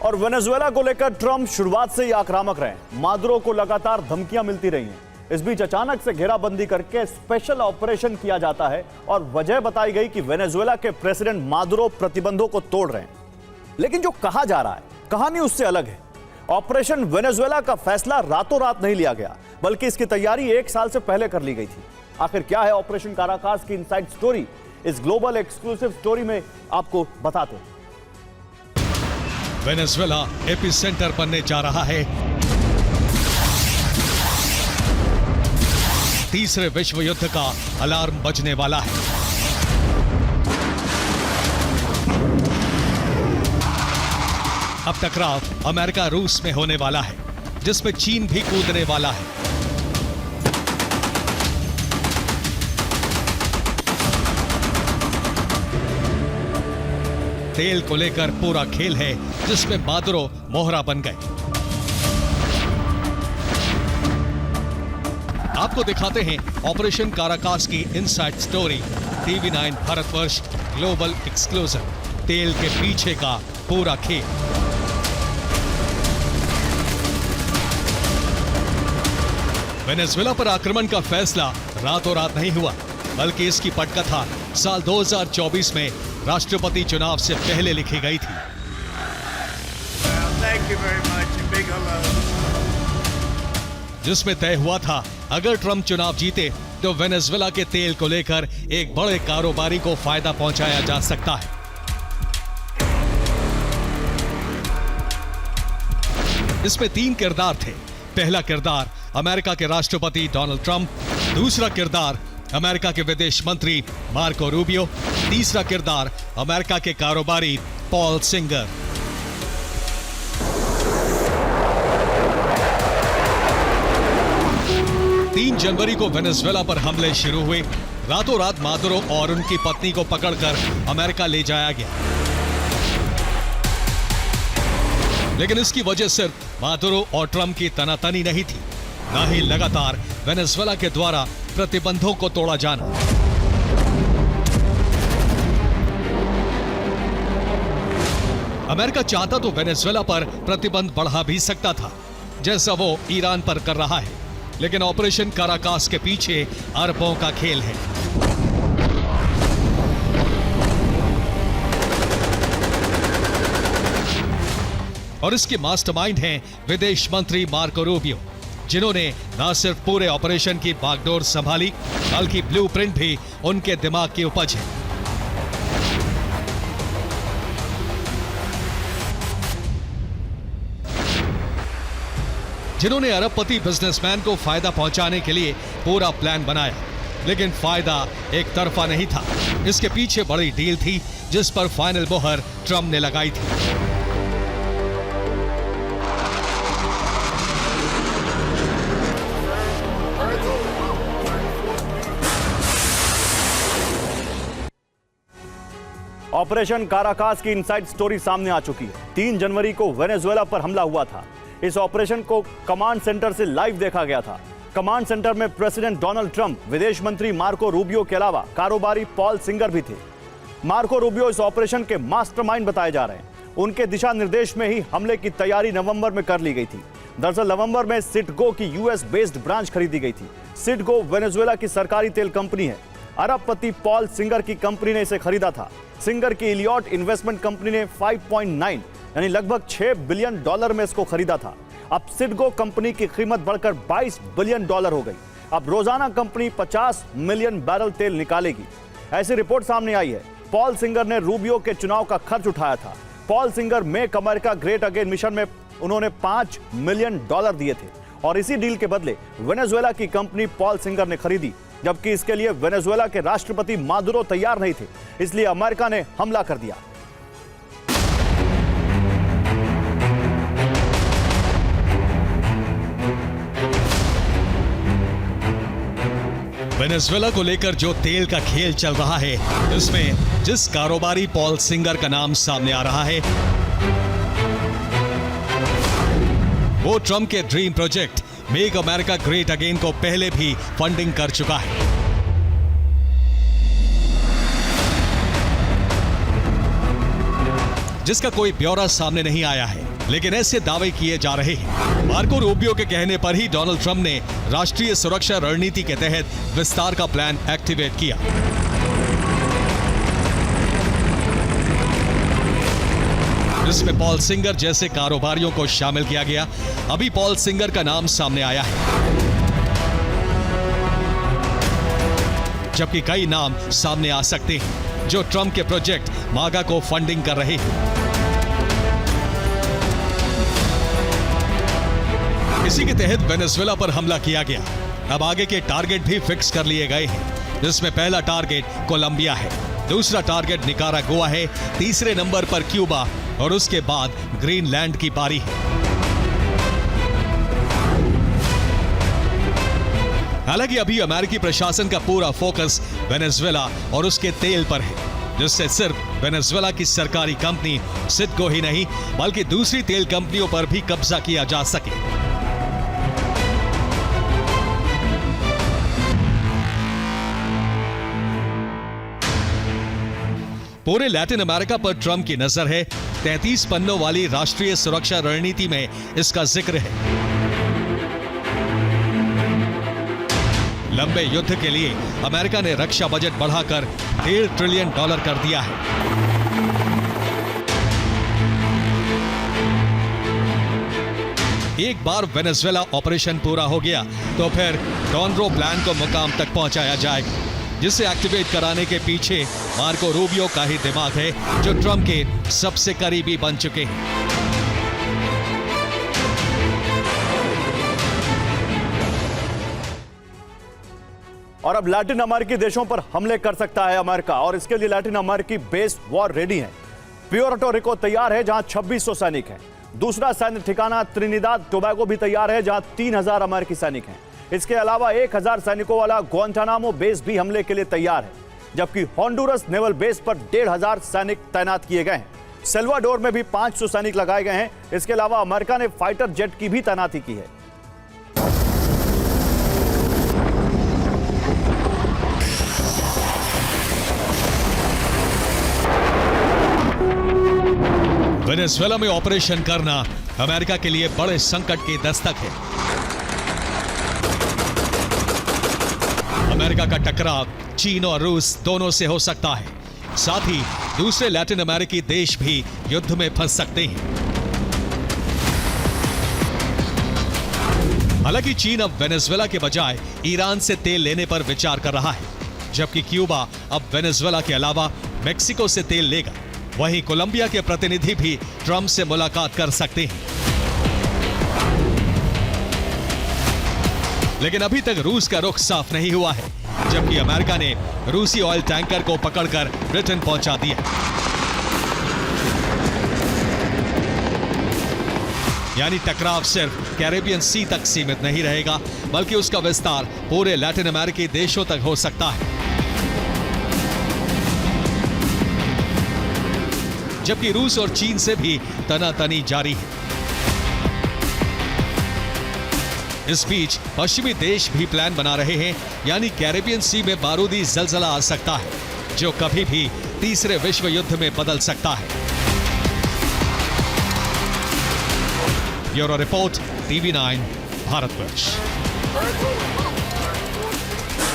और वेनेजुएला को लेकर ट्रंप शुरुआत से ही आक्रामक रहे। मादुरो को लगातार धमकियां मिलती रही हैं। इस बीच अचानक से घेराबंदी करके स्पेशल ऑपरेशन किया जाता है और वजह बताई गई कि वेनेजुएला के प्रेसिडेंट मादुरो प्रतिबंधों को तोड़ रहे हैं। लेकिन जो कहा जा रहा है, कहानी उससे अलग है। ऑपरेशन वेनेजुएला का फैसला रातों रात नहीं लिया गया, बल्कि इसकी तैयारी 1 साल से पहले कर ली गई थी। आखिर क्या है ऑपरेशन काराकास की इनसाइड स्टोरी, इस ग्लोबल एक्सक्लूसिव स्टोरी में आपको बताते हैं। वेनेजुएला एपिसेंटर बनने जा रहा है। तीसरे विश्व युद्ध का अलार्म बजने वाला है। अब टकराव अमेरिका रूस में होने वाला है, जिसमें चीन भी कूदने वाला है। तेल को लेकर पूरा खेल है, जिसमें मादुरो मोहरा बन गए। आपको दिखाते हैं ऑपरेशन काराकास की inside story. TV 9 Bharatvarsh global exclusive, तेल के पीछे का पूरा खेल। वेनेजुएला पर आक्रमण का फैसला रातों रात नहीं हुआ, बल्कि इसकी पटकथा साल 2024 में राष्ट्रपति चुनाव से पहले लिखी गई थी। जिसमें तय हुआ था, अगर ट्रंप चुनाव जीते तो वेनेजुएला के तेल को लेकर एक बड़े कारोबारी को फायदा पहुंचाया जा सकता है। इसमें 3 किरदार थे। पहला किरदार अमेरिका के राष्ट्रपति डोनाल्ड ट्रंप, दूसरा किरदार अमेरिका के विदेश मंत्री मार्को रूबियो, तीसरा किरदार अमेरिका के कारोबारी पॉल सिंगर। तीन जनवरी को वेनेजुएला पर हमले शुरू हुए। रातों रात मादुरो और उनकी पत्नी को पकड़कर अमेरिका ले जाया गया। लेकिन इसकी वजह सिर्फ मादुरो और ट्रंप की तनातनी नहीं थी, न ही लगातार वेनेजुएला के द्वारा प्रतिबंधों को तोड़ा जाना। अमेरिका चाहता तो वेनेजुएला पर प्रतिबंध बढ़ा भी सकता था, जैसा वो ईरान पर कर रहा है। लेकिन ऑपरेशन काराकास के पीछे अरबों का खेल है। और इसके मास्टरमाइंड हैं विदेश मंत्री मार्को रूबियो, जिन्होंने न सिर्फ पूरे ऑपरेशन की बागडोर संभाली, बल्कि ब्लूप्रिंट भी उनके दिमाग की उपज है। जिन्होंने अरबपति बिजनेसमैन को फायदा पहुंचाने के लिए पूरा प्लान बनाया। लेकिन फायदा एक तरफा नहीं था, इसके पीछे बड़ी डील थी, जिस पर फाइनल मोहर ट्रंप ने लगाई थी। ऑपरेशन काराकास की इनसाइड स्टोरी सामने आ चुकी है। 3 जनवरी को वेनेजुएला पर हमला हुआ था। इस ऑपरेशन को कमांड सेंटर से लाइव देखा गया था। कमांड सेंटर में प्रेसिडेंट डोनाल्ड ट्रंप, विदेश मंत्री मार्को रूबियो के अलावा कारोबारी पॉल सिंगर भी थे। मार्को रूबियो इस ऑपरेशन के मास्टरमाइंड बताए जा रहे हैं। उनके दिशा निर्देश में ही हमले की तैयारी नवंबर में कर ली गई थी। दरअसल नवंबर में सिटगो की यूएस बेस्ड ब्रांच खरीदी गई थी। सिटगो वेनेजुएला की सरकारी तेल कंपनी है। अरबपति पॉल सिंगर की कंपनी ने इसे खरीदा था। सिंगर की इलियॉट इन्वेस्टमेंट कंपनी ने 5.9 यानी लगभग $6 बिलियन में इसको खरीदा था। अब सिटगो कंपनी की कीमत बढ़कर $22 बिलियन हो गई। अब रोजाना कंपनी 50 मिलियन बैरल तेल निकालेगी, ऐसी रिपोर्ट सामने आई है। पॉल सिंगर ने रूबियो के चुनाव का खर्च उठाया था। Paul singer make America great again mission में उन्होंने $5 मिलियन दिए थे और इसी डील के बदले वेनेजुएला की कंपनी पॉल सिंगर ने खरीदी, जबकि इसके लिए वेनेजुएला के राष्ट्रपति मादुरो तैयार नहीं थे। इसलिए अमेरिका ने हमला कर दिया। वेनेजुएला को लेकर जो तेल का खेल चल रहा है, इसमें जिस कारोबारी पॉल सिंगर का नाम सामने आ रहा है, वो ट्रंप के dream project make America great again को पहले भी फंडिंग कर चुका है। जिसका कोई ब्यौरा सामने नहीं आया है, लेकिन ऐसे दावे किए जा रहे हैं। मार्को रूबियो के कहने पर ही डोनाल्ड ट्रंप ने राष्ट्रीय सुरक्षा रणनीति के तहत विस्तार का प्लान एक्टिवेट किया। इसमें पॉल सिंगर जैसे कारोबारियों को शामिल किया गया। अभी पॉल सिंगर का नाम सामने आया है, जबकि कई नाम सामने आ सकते हैं जो ट्रंप के प्रोजेक्ट मागा को फंडिंग कर रहे हैं। इसी के तहत वेनेजुएला पर हमला किया गया। अब आगे के टारगेट भी फिक्स कर लिए गए हैं, जिसमें पहला टारगेट कोलंबिया है, दूसरा टारगेट निकारागुआ है, तीसरे नंबर पर क्यूबा और उसके बाद ग्रीनलैंड की बारी है। हालांकि अभी अमेरिकी प्रशासन का पूरा फोकस वेनेजुएला और उसके तेल पर है, जिससे सिर्फ वेनेजुएला की सरकारी कंपनी सिडको ही नहीं बल्कि दूसरी तेल कंपनियों पर भी कब्जा किया जा सके। पूरे लैटिन अमेरिका पर ट्रंप की नजर है। 33 पन्नों वाली राष्ट्रीय सुरक्षा रणनीति में इसका जिक्र है। लंबे युद्ध के लिए अमेरिका ने रक्षा बजट बढ़ाकर $1.5 ट्रिलियन कर दिया है। एक बार वेनेजुएला ऑपरेशन पूरा हो गया तो फिर डॉनरो प्लान को मुकाम तक पहुंचाया जाएगा, जिसे एक्टिवेट कराने के पीछे मार्को रूबियो का ही दिमाग है, जो ट्रंप के सबसे करीबी बन चुके हैं। और अब लैटिन अमेरिकी देशों पर हमले कर सकता है अमेरिका, और इसके लिए लैटिन अमेरिकी बेस वॉर रेडी है। प्यूर्टो रिको तैयार है, जहां 2600 सैनिक हैं। दूसरा सैन्य ठिकाना त्रिनिदाद टोबैगो भी तैयार है, जहां 3000 अमेरिकी सैनिक हैं। इसके अलावा 1000 सैनिकों वाला ग्वांटानामो बेस भी हमले के लिए तैयार है, जबकि होंडुरस नेवल बेस पर 1500 सैनिक तैनात किए गए हैं। सेल्वाडोर में भी 500 सैनिक लगाए गए हैं। इसके अलावा अमेरिका ने फाइटर जेट की भी तैनाती की है। वेनेजुएला में ऑपरेशन करना अमेरिका के लिए बड़े संकट की दस्तक है। अमेरिका का टकराव चीन और रूस दोनों से हो सकता है। साथ ही दूसरे लैटिन अमेरिकी देश भी युद्ध में फंस सकते हैं। हालांकि चीन अब वेनेजुएला के बजाय ईरान से तेल लेने पर विचार कर रहा है, जबकि क्यूबा अब वेनेजुएला के अलावा मेक्सिको से तेल लेगा। वहीं कोलंबिया के प्रतिनिधि भी ट्रंप से मुलाकात कर सकते हैं। लेकिन अभी तक रूस का रुख साफ नहीं हुआ है, जबकि अमेरिका ने रूसी ऑयल टैंकर को पकड़कर ब्रिटेन पहुंचा दिया। यानी टकराव सिर्फ कैरेबियन सी तक सीमित नहीं रहेगा, बल्कि उसका विस्तार पूरे लैटिन अमेरिकी देशों तक हो सकता है। जबकि रूस और चीन से भी तनातनी जारी है। इस बीच पश्चिमी देश भी प्लान बना रहे हैं, यानी कैरेबियन सी में बारूदी जलजला आ सकता है, जो कभी भी तीसरे विश्व युद्ध में बदल सकता है। Bureau report, TV9 Bharatvarsh.